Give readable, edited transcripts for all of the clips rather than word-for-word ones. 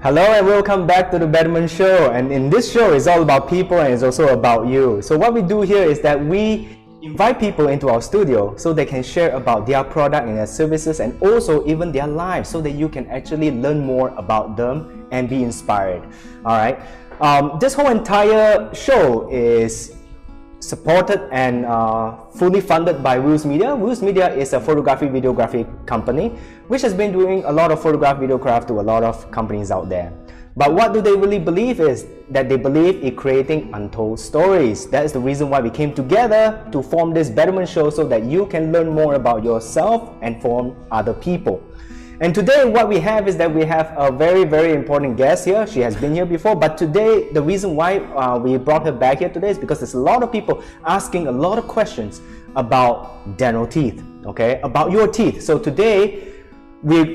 Hello and welcome back to the Betterment Show. And in this show, it's all about people and it's also about you. So what we do here is that we invite people into our studio so they can share about their product and their services and also even their lives so that you can actually learn more about them and be inspired. All right. This whole entire show is supported and fully funded by Wheels Media. Wheels Media is a photography videography company which has been doing a lot of photograph videograph to a lot of companies out there. But what do they really believe is that they believe in creating untold stories. That is the reason why we came together to form this Betterment Show so that you can learn more about yourself and form other people. And today what we have is that we have a very, very important guest here. She has been here before, but today the reason why we brought her back here today is because there's a lot of people asking a lot of questions about dental teeth, okay, about your teeth. So today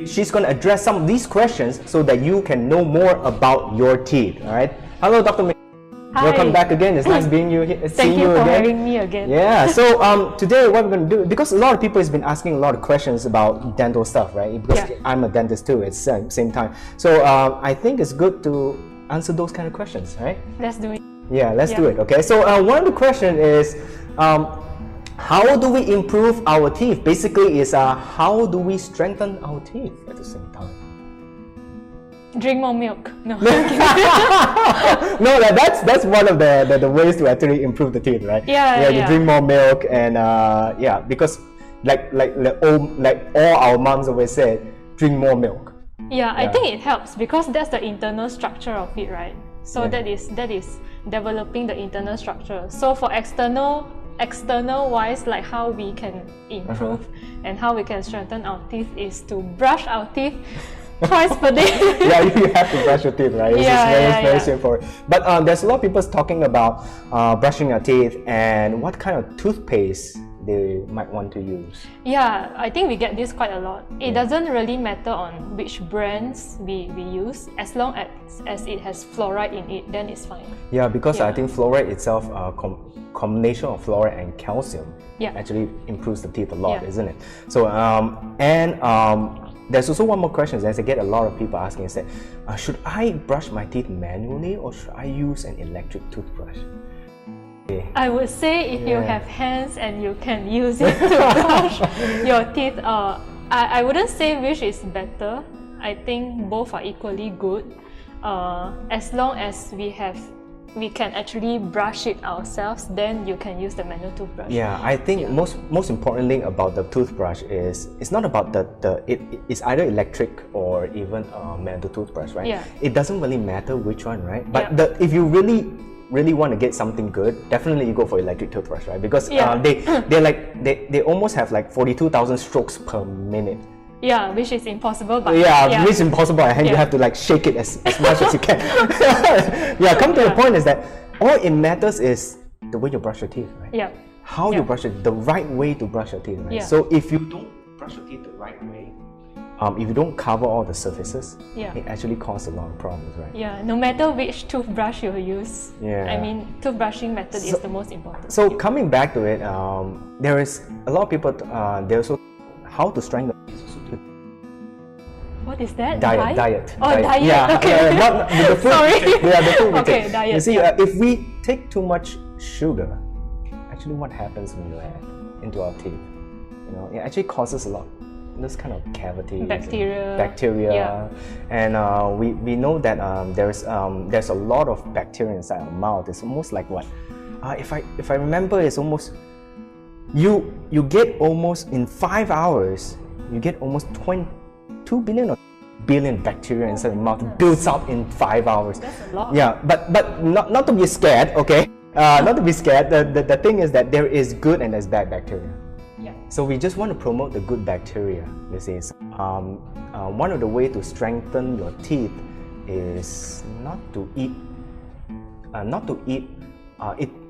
she's going to address some of these questions so that you can know more about your teeth. All right. Hello, Dr. Hi. Welcome back again. It's nice being you here. Thank you for having me again. Yeah. So today what we're going to do, because a lot of people has been asking a lot of questions about dental stuff, right? Because I'm a dentist too at the same time. So I think it's good to answer those kind of questions, right? Let's do it. Yeah, let's do it. Okay. So one of the questions is, how do we improve our teeth? Basically, is how do we strengthen our teeth at the same time? Drink more milk. No. No, that's one of the ways to actually improve the teeth, right? Yeah. You drink more milk and because like all our moms always said, drink more milk. Yeah, I think it helps because that's the internal structure of it, right? So that is developing the internal structure. So for external wise, like how we can improve and how we can strengthen our teeth is to brush our teeth twice per day. Yeah, you have to brush your teeth, right? It's very simple. But there's a lot of people talking about brushing your teeth and what kind of toothpaste they might want to use. Yeah, I think we get this quite a lot. It doesn't really matter on which brands we use, as long as it has fluoride in it, then it's fine. Yeah, because I think fluoride itself, combination of fluoride and calcium actually improves the teeth a lot, isn't it? So there's also one more question, as I get a lot of people asking, is that should I brush my teeth manually or should I use an electric toothbrush? I would say if you have hands and you can use it to brush your teeth, I wouldn't say which is better. I think both are equally good, as long as we can actually brush it ourselves, then you can use the manual toothbrush. Yeah, I think most importantly about the toothbrush is it's not about it's either electric or even a manual toothbrush, right? Yeah. It doesn't really matter which one, right? But if you really want to get something good, definitely you go for electric toothbrush, right? Because they almost have like 42,000 strokes per minute. Yeah, which is impossible. But which is impossible, and you have to like shake it as much as you can. Come to the point is that all it matters is the way you brush your teeth, right? Yeah. How you brush it, the right way to brush your teeth, right? Yeah. So if you don't brush your teeth the right way, if you don't cover all the surfaces, it actually causes a lot of problems, right? Yeah, no matter which toothbrush you use. Yeah. I mean, toothbrushing method is the most important. So coming back to it, there is a lot of people, there's also how to strengthen. What is that? Diet. Oh, diet. Yeah, okay. Not the food. Sorry. The food we okay, take. diet. You see, if we take too much sugar, actually what happens when you add into our teeth? It actually causes a lot. This kind of cavities, bacteria, and we know that there's a lot of bacteria inside our mouth. It's almost like what? If I remember, it's almost you get almost in 5 hours, you get almost 2 billion or billion bacteria inside the mouth. It builds up in 5 hours. That's a lot. Yeah, but not to be scared, okay? Not to be scared. The thing is that there is good and there's bad bacteria. Yeah. So we just want to promote the good bacteria. This is one of the ways to strengthen your teeth is not to eat.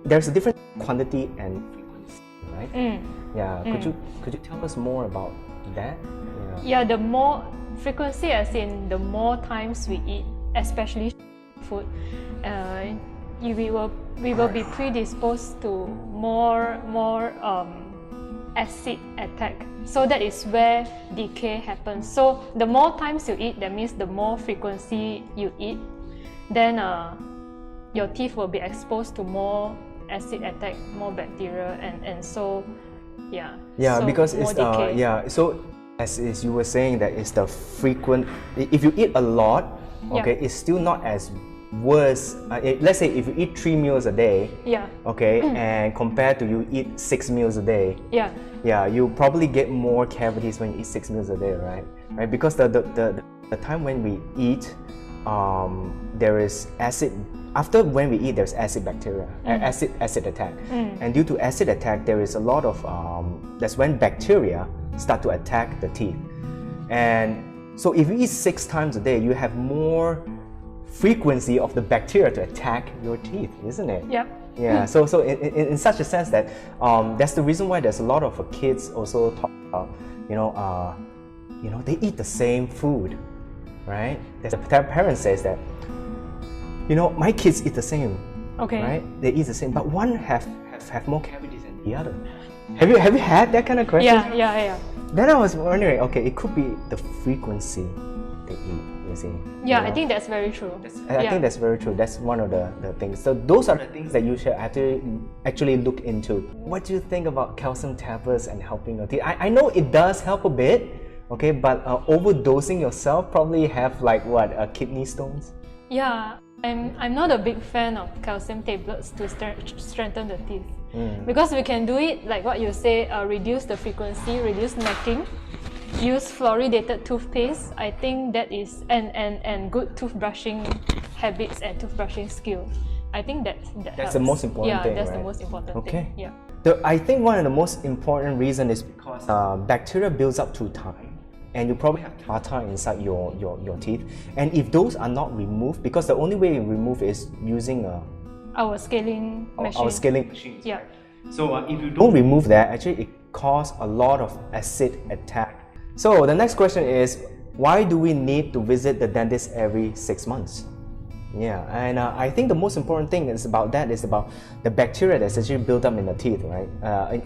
There's a different quantity and frequency, right? Yeah. Could you tell us more about that? Yeah, the more frequency, as in the more times we eat, especially food, we will be predisposed to more acid attack. So that is where decay happens. So the more times you eat, that means the more frequency you eat, then your teeth will be exposed to more acid attack, more bacteria, and so Yeah, so because more it's decay. so as you were saying that it's the frequent. If you eat a lot, okay, it's still not as worse. Let's say if you eat 3 meals a day, okay, and compared to you eat 6 meals a day, you probably get more cavities when you eat 6 meals a day, right? Right, because the time when we eat, there is acid. After when we eat, there's acid bacteria, acid attack, and due to acid attack, there is a lot of that's when bacteria start to attack the teeth, and so if you eat 6 times a day, you have more frequency of the bacteria to attack your teeth, isn't it? Yep. Yeah. So in such a sense that that's the reason why there's a lot of kids also talk about they eat the same food, right? There's a parent says that my kids eat the same, Okay. right? They eat the same, but one have more cavities than the other. Have you had that kind of question? Yeah. Then I was wondering, okay, it could be the frequency they eat, you see. Yeah, I think that's very true. I think that's very true. That's one of the things. So those are the things that you should actually look into. What do you think about calcium tablets and helping your teeth? I know it does help a bit, okay, but overdosing yourself probably have kidney stones? Yeah, I'm not a big fan of calcium tablets to strengthen the teeth. Because we can do it like what you say, reduce the frequency, reduce necking, use fluoridated toothpaste. I think that is and good toothbrushing habits and toothbrushing skills. I think that's helps. The most important thing. Yeah, that's right? the most important okay. thing. Yeah. I think one of the most important reasons is because bacteria builds up through time, and you probably have tartar inside your teeth. And if those are not removed, because the only way you remove is using our scaling machine. Our scaling machines. Yeah. Right? So if you don't remove that, actually it causes a lot of acid attack. So the next question is, why do we need to visit the dentist every 6 months? Yeah, and I think the most important thing is about the bacteria that's actually built up in the teeth, right,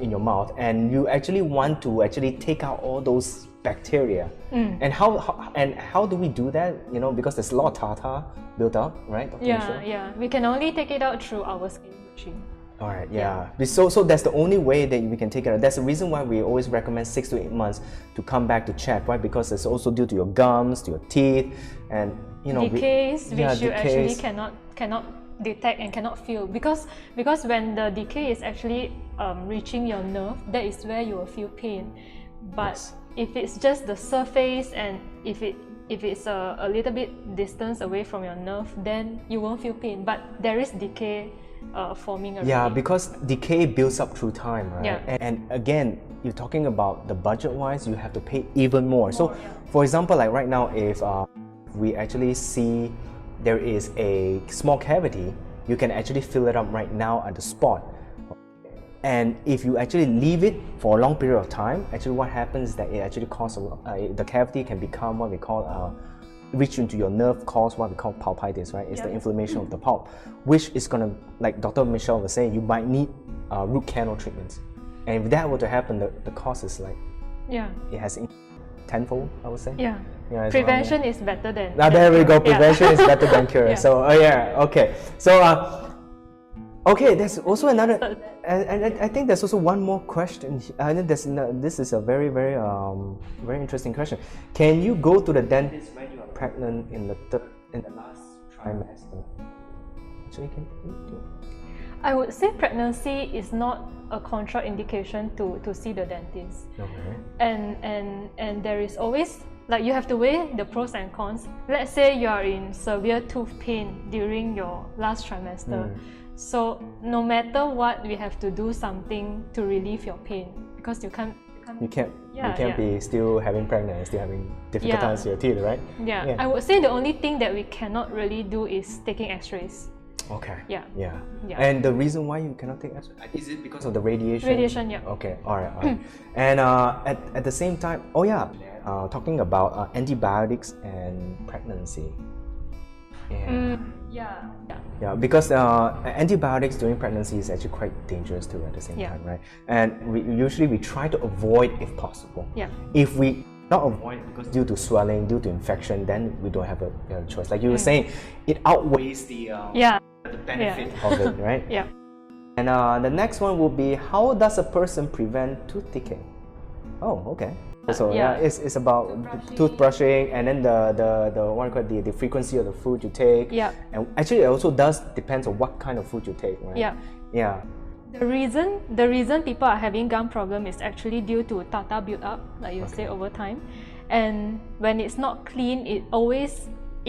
in your mouth, and you actually want to take out all those bacteria. And how do we do that? Because there's a lot of tartar built up, right, Dr. Michelle? Yeah. We can only take it out through our scaling machine. All right, yeah. So that's the only way that we can take it out. That's the reason why we always recommend 6 to 8 months to come back to check, right? Because it's also due to your gums, to your teeth, and decays, which you actually cannot detect and cannot feel, because when the decay is actually reaching your nerve, that is where you will feel pain. But if it's just the surface, and if it's a little bit distance away from your nerve, then you won't feel pain. But there is decay forming already. Yeah, because decay builds up through time, right? Yeah. And again, you're talking about the budget-wise, you have to pay even more. So, for example, like right now, if we actually see there is a small cavity, you can actually fill it up right now at the spot. And if you actually leave it for a long period of time, actually what happens is that it actually causes the cavity can become what we call reach into your nerve, cause what we call pulpitis, right? It's the inflammation of the pulp, which is gonna, like Dr. Michelle was saying, you might need root canal treatments. And if that were to happen, the cost is it has tenfold, I would say. Yeah. Prevention is better than there we go. Prevention is better than cure. Yeah. So okay. So okay, there's also another, and I think there's also one more question. I think this is a very very interesting question. Can you go to the dentist when you are pregnant in the last trimester? Actually, can you do it? I would say pregnancy is not a contraindication to see the dentist. Okay. And there is always, you have to weigh the pros and cons. Let's say you are in severe tooth pain during your last trimester. So no matter what, we have to do something to relieve your pain, because you can't be still having pregnant and still having difficult times with your teeth, right? Yeah. I would say the only thing that we cannot really do is taking x-rays. Okay. Yeah. And the reason why you cannot take x-rays, is it because of the radiation? Radiation, yeah. Okay, all right. And at the same time, talking about antibiotics and pregnancy. Yeah. Yeah, because antibiotics during pregnancy is actually quite dangerous too at the same time, right? And we try to avoid if possible. Yeah. If we not avoid it because due to swelling, due to infection, then we don't have a choice. Like you were saying, it outweighs the benefit of it, right? Yeah. And the next one will be, how does a person prevent tooth decay? Oh, okay. So it's about toothbrushing, and then the frequency of the food you take. Yeah. And actually, it also does depends on what kind of food you take, right? Yeah. Yeah. The reason people are having gum problem is actually due to tartar build-up, like you say, over time. And when it's not clean, it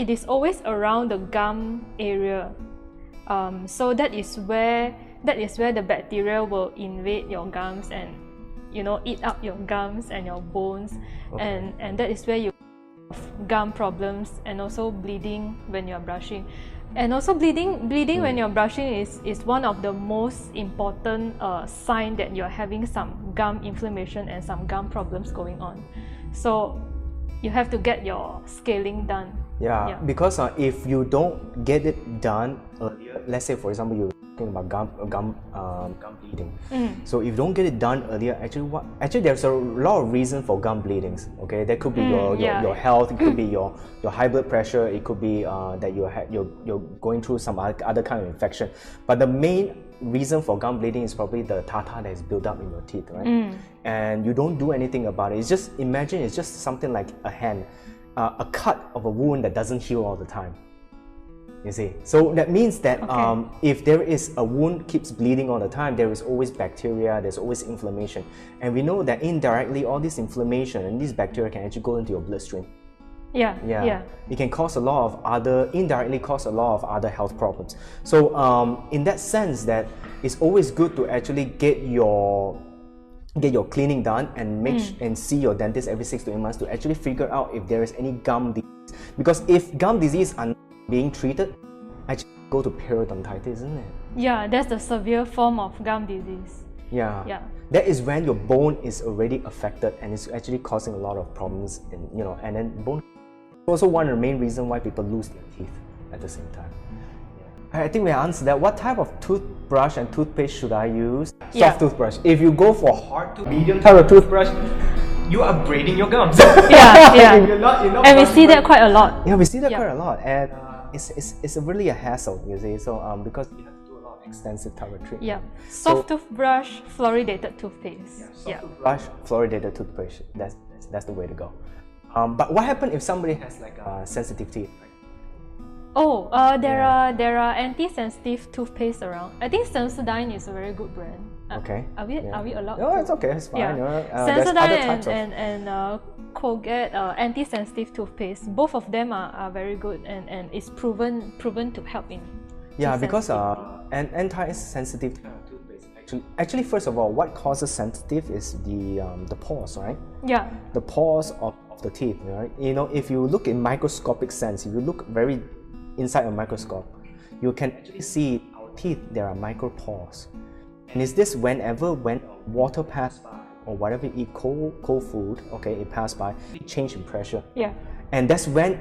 is always around the gum area. So that is where the bacteria will invade your gums and eat up your gums and your bones, and that is where you have gum problems, and also bleeding when you're brushing. And also bleeding when you're brushing is one of the most important sign that you're having some gum inflammation and some gum problems going on. So you have to get your scaling done. Yeah. Because if you don't get it done earlier, let's say for example you're talking about gum bleeding. So if you don't get it done earlier, actually there's a lot of reason for gum bleedings. Okay, that could be your health, it could be your high blood pressure, it could be that you're going through some other kind of infection. But the main reason for gum bleeding is probably the tartar that is built up in your teeth, right? And you don't do anything about it. Imagine it's just something like a hand. A cut of a wound that doesn't heal all the time. You see, so that means that if there is a wound keeps bleeding all the time, there is always bacteria, there's always inflammation, and we know that indirectly all this inflammation and these bacteria can actually go into your bloodstream. Yeah. It can indirectly cause a lot of other health problems. So in that sense, that it's always good to actually get your cleaning done and and see your dentist every 6 to 8 months to actually figure out if there is any gum disease. Because if gum disease are not being treated, actually go to periodontitis, isn't it? Yeah, that's the severe form of gum disease. Yeah. That is when your bone is already affected and it's actually causing a lot of problems and then bone. Also one of the main reasons why people lose their teeth at the same time. I think we answered that. What type of toothbrush and toothpaste should I use? Soft toothbrush. If you go for hard to medium type of toothbrush, you are braiding your gums. Yeah. If you're not and we see that quite a lot. Yeah, we see that quite a lot, and it's really a hassle, you see. So because you have to do a lot of extensive type of treatment. Yeah. Soft toothbrush, fluoridated toothpaste. Soft toothbrush, fluoridated toothpaste. That's the way to go. But what happens if somebody has like sensitive teeth? There are anti-sensitive toothpaste around. I think Sensodyne is a very good brand. Okay. Are we allowed? No, it's okay. It's fine. Sensodyne and Colgate anti-sensitive toothpaste. Both of them are very good and it's proven to help in. Yeah, because an anti-sensitive toothpaste actually first of all, what causes sensitive is the pores, right? Yeah. The pores of the teeth, right? If you look in microscopic sense, if you look very inside a microscope, you can actually see our teeth, there are micropores. And is this when water passes by or whatever you eat cold food, okay, it passes by, it change in pressure. Yeah. And that's when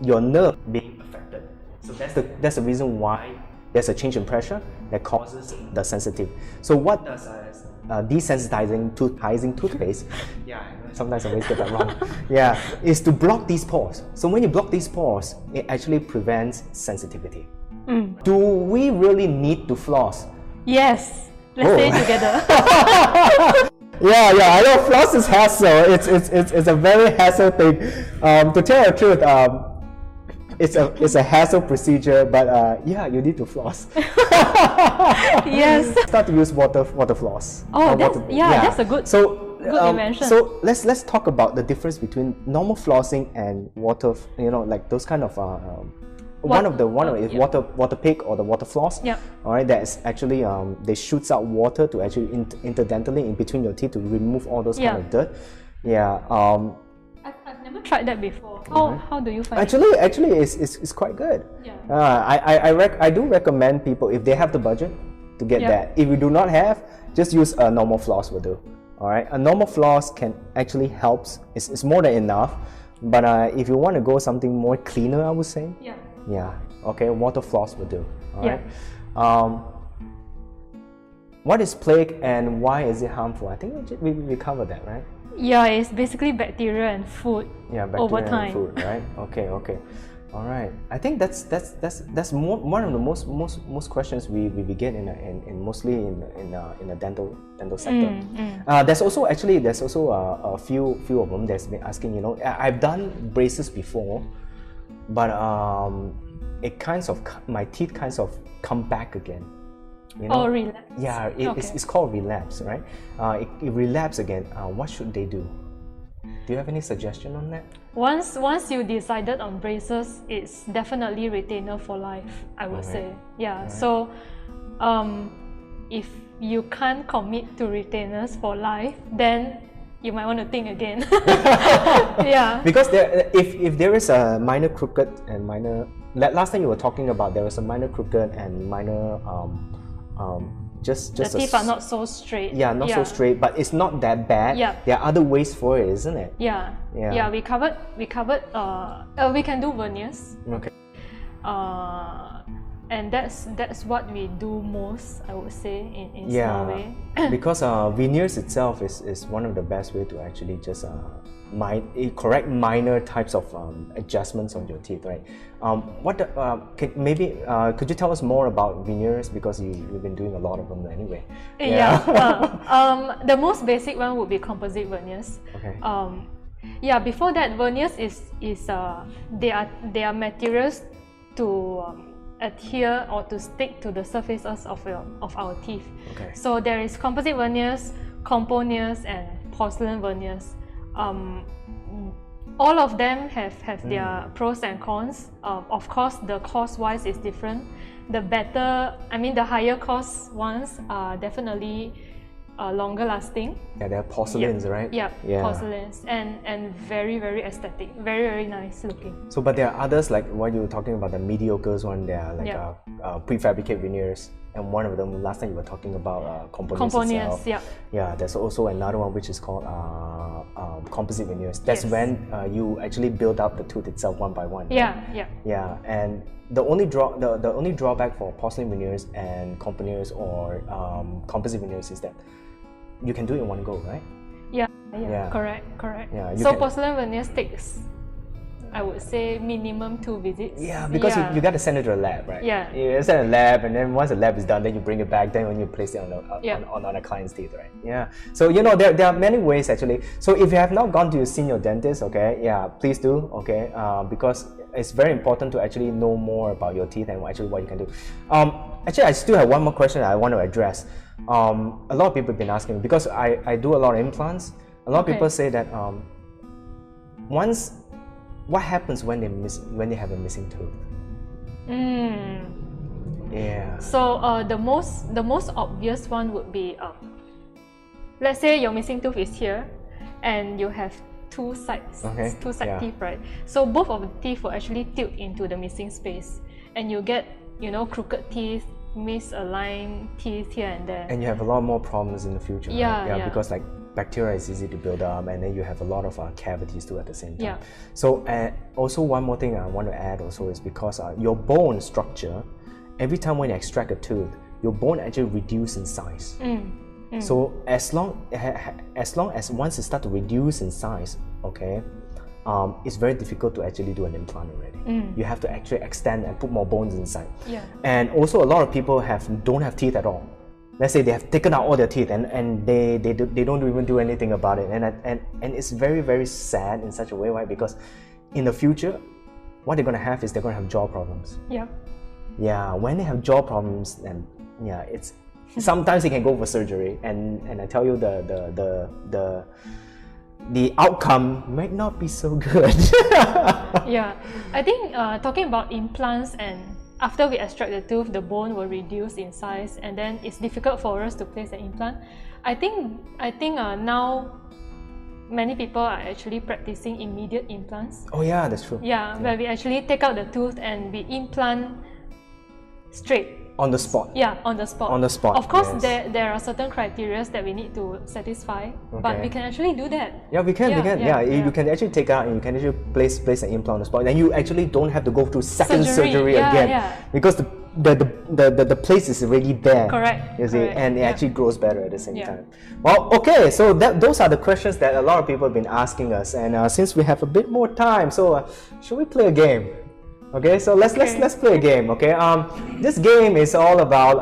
your nerve being affected. So that's the reason why there's a change in pressure that causes the sensitive. So what does desensitizing toothpaste, sometimes I always get that wrong, is to block these pores. So when you block these pores, it actually prevents sensitivity. Do we really need to floss? Yes. Let's say it together. I know floss is hassle. It's a very hassle thing. To tell the truth, it's a hassle procedure, but you need to floss. Yes. Start to use water floss. Oh, that's a good invention. So let's talk about the difference between normal flossing and water. Like those kind of one of is water pick or the water floss. Yeah. All right. That is actually they shoots out water to actually interdentally in between your teeth to remove all those kind of dirt. Yeah. I've never tried that before. How do you find it? Actually, it's quite good. Yeah. I do recommend people, if they have the budget, to get that. If you do not have, just use a normal floss will do. All right. A normal floss can actually helps. It's more than enough. But if you want to go something more cleaner, I would say. Yeah. Okay, water floss will do. All Yeah. right. What is plague and why is it harmful? I think we covered that, right? Yeah, it's basically bacteria and food Yeah, bacteria over and time. food, right? Okay, okay. All right. I think that's one of the most questions we get in mostly in the dental sector. There's also a few of them that's been asking. I've done braces before, but it kinds of my teeth kinds of come back again. Or relapse. Yeah, it's called relapse, right? It relapse again. What should they do? Do you have any suggestion on that? Once you decided on braces, it's definitely retainer for life, I would say. Yeah. So, if you can't commit to retainers for life, then you might want to think again. Yeah. Because if there is a minor crooked and minor, last time you were talking about there was a minor crooked and minor the teeth are not so straight. Yeah, not so straight, but it's not that bad. Yeah. There are other ways for it, isn't it? Yeah. Yeah. We covered. We can do veneers. Okay. And that's what we do most, I would say, in Norway. Because veneers itself is one of the best way to actually just correct minor types of adjustments on your teeth, right? Could you tell us more about veneers, because you've been doing a lot of them anyway? The most basic one would be composite veneers. Okay. Before that, veneers they are materials to adhere or to stick to the surfaces of our teeth. Okay. So there is composite veneers, componeers, and porcelain veneers. All of them have their pros and cons. Of course, the cost-wise is different. The higher cost ones are definitely longer lasting. Yeah, they're porcelains, right? Yeah, porcelains, and very, very aesthetic, very, very nice looking. So, but there are others, like what you were talking about, the mediocres one. They are like prefabricated veneers, and one of them last time you were talking about components itself. Yeah, there's also another one which is called composite veneers. That's when you actually build up the tooth itself one by one. Right? Yeah, and the only drawback for porcelain veneers and componeers or composite veneers is that you can do it in one go, right? Yeah. Correct. Yeah, so porcelain veneers takes, I would say, minimum 2 visits. Yeah, because you got to send it to a lab, right? Yeah. You send a lab, and then once the lab is done, then you bring it back. Then when you place it on a client's teeth, right? Yeah. So there are many ways actually. So if you have not gone to see your dentist, okay, please do, okay, because it's very important to actually know more about your teeth and actually what you can do. Actually, I still have one more question I want to address. A lot of people have been asking, because I do a lot of implants. A lot of people say that what happens when they have a missing tooth? Yeah. So the most obvious one would be, let's say your missing tooth is here, and you have two side teeth, right? So both of the teeth will actually tilt into the missing space, and you get crooked teeth, misaligned teeth here and there. And you have a lot more problems in the future. Right? Because like bacteria is easy to build up, and then you have a lot of cavities too at the same time. Yeah. So also one more thing I want to add also is because your bone structure, every time when you extract a tooth, your bone actually reduces in size. So as long as once it starts to reduce in size, okay, it's very difficult to actually do an implant already. You have to actually extend and put more bones inside. Yeah. And also a lot of people don't have teeth at all. Let's say they have taken out all their teeth and they don't even do anything about it, and it's very, very sad in such a way, right? Because in the future, what they're gonna have is they're gonna have jaw problems. Yeah, when they have jaw problems, and it's sometimes they can go for surgery, and I tell you the outcome might not be so good. Yeah, I think talking about implants, and after we extract the tooth, the bone will reduce in size, and then it's difficult for us to place an implant. I think now many people are actually practicing immediate implants. Oh yeah, that's true. Yeah, where we actually take out the tooth and we implant straight. On the spot. Yeah, on the spot. On the spot. Of course, yes. there are certain criteria that we need to satisfy, but we can actually do that. Yeah, we can. You can actually take out and you can actually place an implant on the spot, and you actually don't have to go through second surgery again because the place is already there. Correct. You see, and it actually grows better at the same time. Well, okay, so those are the questions that a lot of people have been asking us, and since we have a bit more time, so should we play a game? Okay, so let's play a game. Okay, this game is all about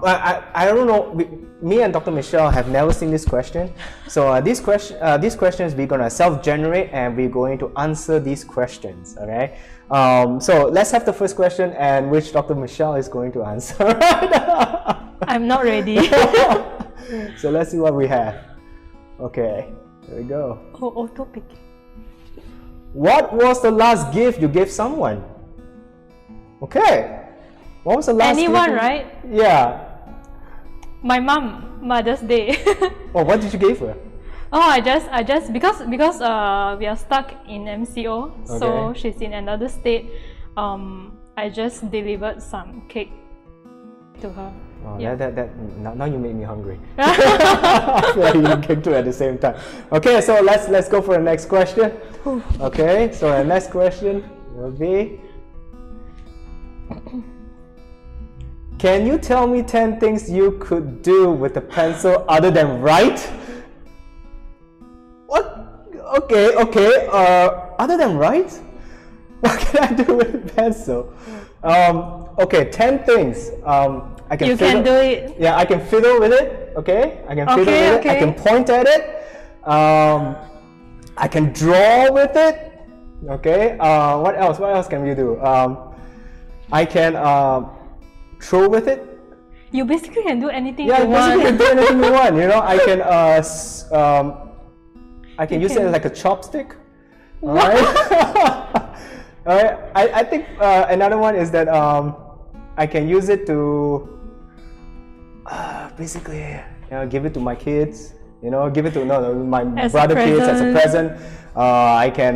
I don't know. Me and Dr. Michelle have never seen this question, so these questions we're gonna self-generate and we're going to answer these questions. Okay, so let's have the first question, and which Dr. Michelle is going to answer. I'm not ready. So let's see what we have. Okay, here we go. Oh, auto pick. What was the last gift you gave someone? Okay. What was the last Anyone, gift? right? Yeah. My mom, Mother's Day. Oh, what did you give her? Oh, I just because we are stuck in MCO, so she's in another state. I just delivered some cake to her. Oh, now you made me hungry. So you came to at the same time. Okay, so let's go for the next question. Okay, so the next question will be, can you tell me 10 things you could do with a pencil other than write? What? Okay. Other than write? What can I do with a pencil? Okay, 10 things. I can can do it. Yeah, I can fiddle with it. Okay, I can fiddle with it. I can point at it. I can draw with it. Okay. What else? What else can we do? I can throw with it. You basically can do anything Yeah, you want. basically can do anything you want. You know, I can use it as like a chopstick. All right. All right. I think another one is that I can use it to basically give it to my kids. You know, give it to my brother kids as a present. I can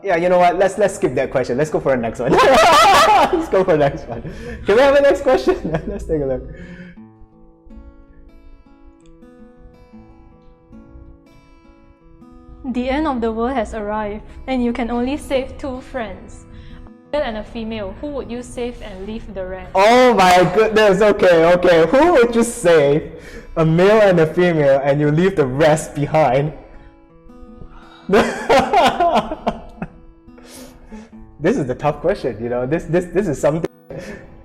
yeah. You know what? Let's skip that question. Let's go for the next one. Let's go for the next one. Can we have the next question? Let's take a look. The end of the world has arrived, and you can only save 2 friends, a male and a female. Who would you save and leave the rest? Oh my goodness! Okay. Who would you save? A male and a female, and you leave the rest behind? This is the tough question. You know, this is something.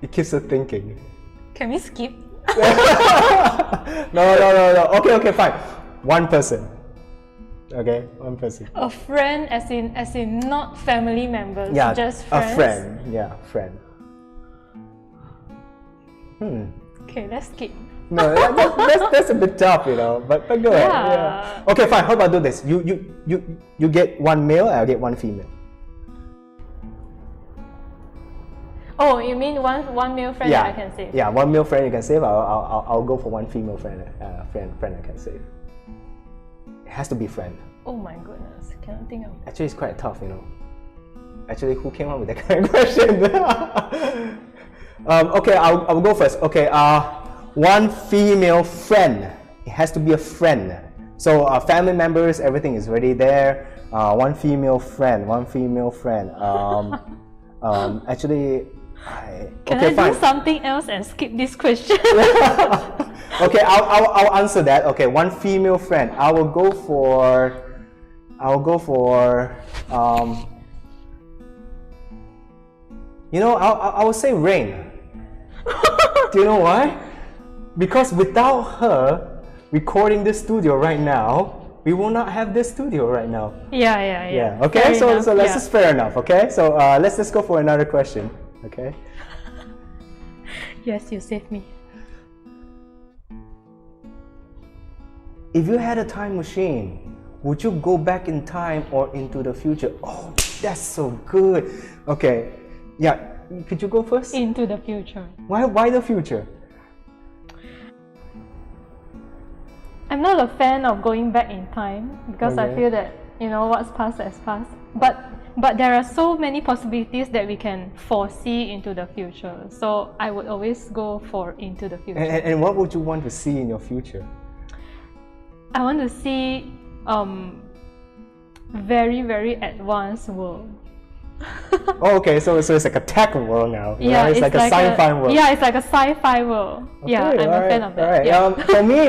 It keeps us thinking. Can we skip? No. Okay, fine. One person. Okay, one person. A friend, as in not family members. Yeah, just friends. A friend. Yeah, friend. Okay, let's skip. No, that's a bit tough, you know. But go ahead. Yeah. Okay, fine. How about do this? You get one male, I'll get one female. Oh, you mean one male friend that I can save? Yeah, one male friend you can save. I'll go for one female friend. Friend I can save. It has to be friend. Oh my goodness, cannot think of. Actually, it's quite tough, you know. Actually, who came up with that kind of question? Okay, I'll go first. Okay, one female friend. It has to be a friend. So family members, everything is already there. One female friend. Actually, Can I do something else and skip this question? Okay, I'll answer that. Okay, one female friend. I will go for you know, I will say Rain. Do you know why? Because without her recording this studio right now, we will not have this studio right now. Yeah. Okay, so let's just fair enough. Okay, so let's just go for another question. Okay. Yes, you saved me. If you had a time machine, would you go back in time or into the future? Oh, that's so good. Okay, yeah, could you go first? Into the future. Why the future? I'm not a fan of going back in time because I feel that, you know, what's past has passed. But but there are so many possibilities that we can foresee into the future. So I would always go for into the future. And what would you want to see in your future? I want to see very, very advanced world. Oh, okay, so it's like a tech world now. Yeah, right? It's like a sci-fi world. Yeah, it's like a sci-fi world. Okay, yeah, I'm a fan of that. Right. Yeah.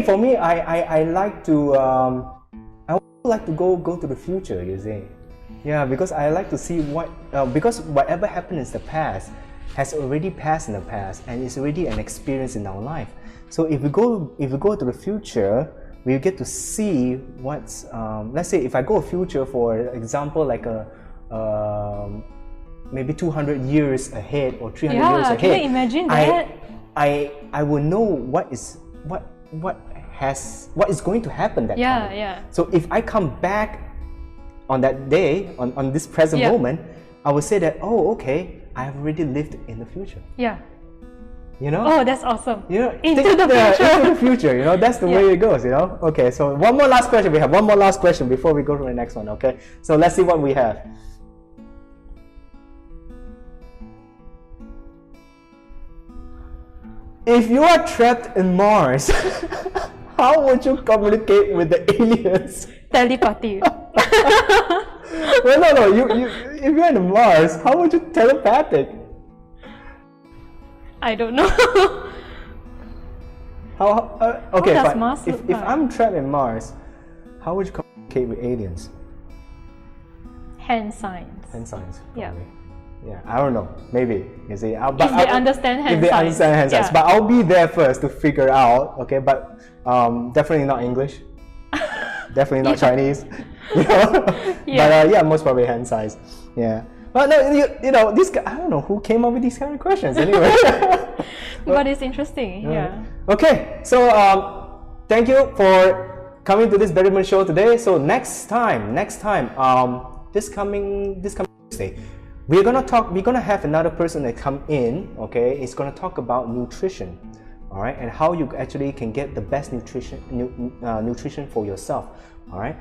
For me, I like to I would like to go to the future. You see, yeah, because I like to see because whatever happened in the past has already passed in the past, and it's already an experience in our life. So if we go to the future, we get to see what's let's say if I go future, for example, like a maybe 200 years ahead or 300 years ahead. Can you imagine that? I will know what is going to happen that time. Yeah. So if I come back on that day, on this present moment, I will say that, oh, okay, I have already lived in the future. Yeah. You know? Oh, that's awesome. You know, into the future. Into the future, you know, that's the way it goes, you know? Okay, so one more last question. We have one more last question before we go to the next one, okay? So let's see what we have. If you are trapped in Mars, how would you communicate with the aliens? Telepathy. Well, no. If you're in Mars, how would you telepathic? I don't know. Okay, does fine. Mars look If like? I'm trapped in Mars, how would you communicate with aliens? Hand signs. Hand signs. Yeah. Probably. Yeah, I don't know. Maybe, you see. If they understand hand signs. Understand hand signs. But I'll be there first to figure out. Okay, but definitely not English. Definitely not Chinese. You know? But most probably hand signs. Yeah. But no, you know, this guy, I don't know who came up with these kind of questions anyway. But it's interesting. Yeah. Okay, so thank you for coming to this Betterment Show today. So next time, this coming Tuesday, we're gonna have another person that come in. Okay, it's gonna talk about nutrition, all right, and how you actually can get the best nutrition for yourself. All right.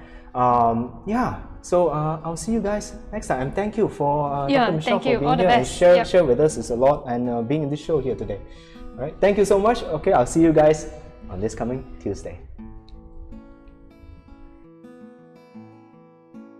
So I'll see you guys next time, and thank you for Dr. Michelle for being here and share with us. It's a lot, and being in this show here today. All right. Thank you so much. Okay, I'll see you guys on this coming Tuesday.